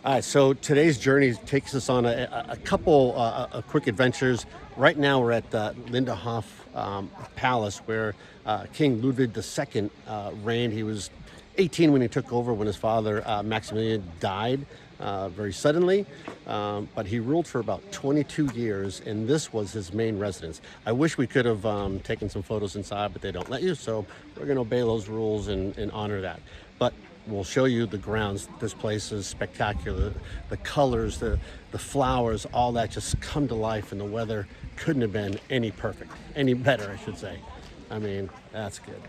All right, so today's journey takes us on a couple quick adventures. Right now we're at the Linderhof Palace where King Ludwig II reigned. He was 18 when he took over when his father Maximilian died very suddenly, but he ruled for about 22 years and this was his main residence. I wish we could have taken some photos inside, but they don't let you, so we're going to obey those rules and honor that. But we'll show you the grounds. This place is spectacular. The colors, the flowers, all that just come to life, and the weather couldn't have been any better, I should say. I mean, that's good.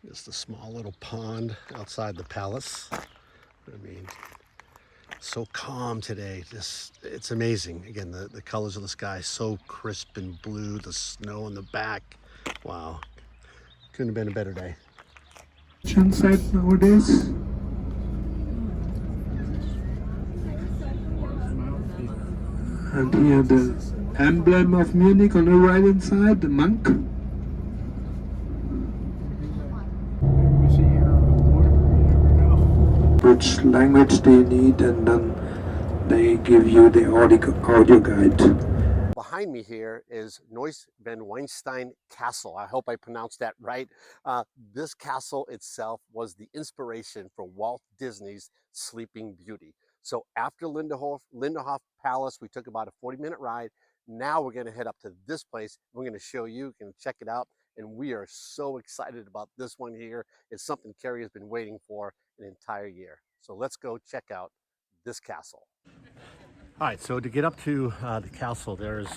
Just a small little pond outside the palace. I mean, so calm today. It's amazing. Again, the colors of the sky so crisp and blue, the snow in the back. Wow, couldn't have been a better day. Sunset nowadays. And here the emblem of Munich on the right hand side, the monk. Which language they need, and then they give you the audio guide. Behind me here is Neuschwanstein Castle. I hope I pronounced that right. This castle itself was the inspiration for Walt Disney's Sleeping Beauty. So after Linderhof Palace, we took about a 40-minute ride. Now we're going to head up to this place. We're going to show you can check it out. And we are so excited about this one here. It's something Carrie has been waiting for an entire year. So let's go check out this castle. All right, so to get up to the castle, there's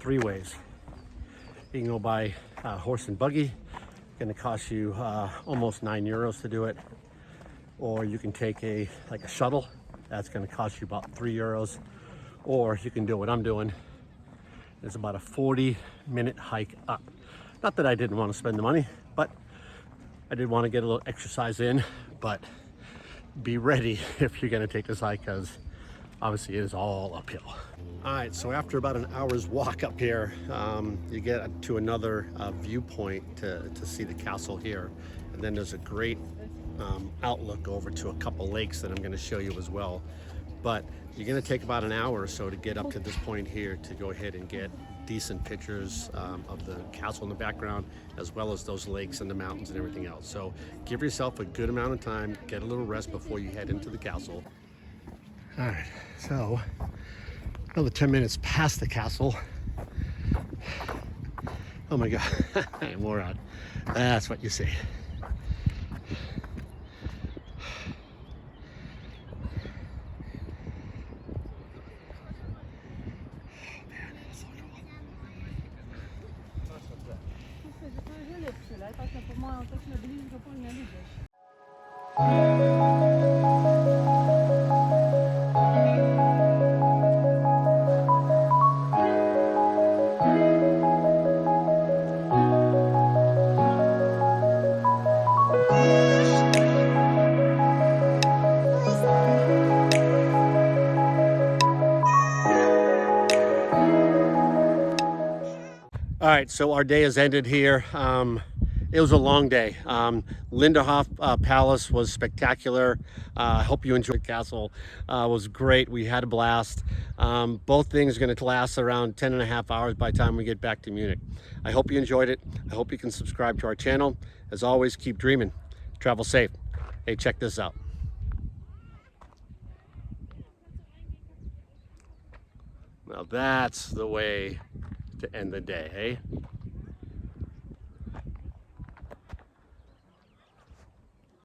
3 ways. You can go by horse and buggy. It's going to cost you almost €9 to do it. Or you can take a shuttle. That's going to cost you about €3. Or you can do what I'm doing. It's about a 40-minute hike up. Not that I didn't want to spend the money, but I did want to get a little exercise in. But be ready if you're going to take this hike, because obviously it is all uphill. All right, so after about an hour's walk up here, you get to another viewpoint to see the castle here. And then there's a great outlook over to a couple lakes that I'm going to show you as well. But you're going to take about an hour or so to get up to this point here to go ahead and get decent pictures of the castle in the background, as well as those lakes and the mountains and everything else. So give yourself a good amount of time, get a little rest before you head into the castle. All right, so Another 10 minutes past the castle. Oh my God, moron. That's what you say. All right, so our day has ended here. It was a long day. Linderhof Palace was spectacular. I hope you enjoyed the castle. It was great. We had a blast. Both things are going to last around 10 and a half hours by the time we get back to Munich. I hope you enjoyed it. I hope you can subscribe to our channel. As always, keep dreaming. Travel safe. Hey, check this out. Now that's the way to end the day, hey?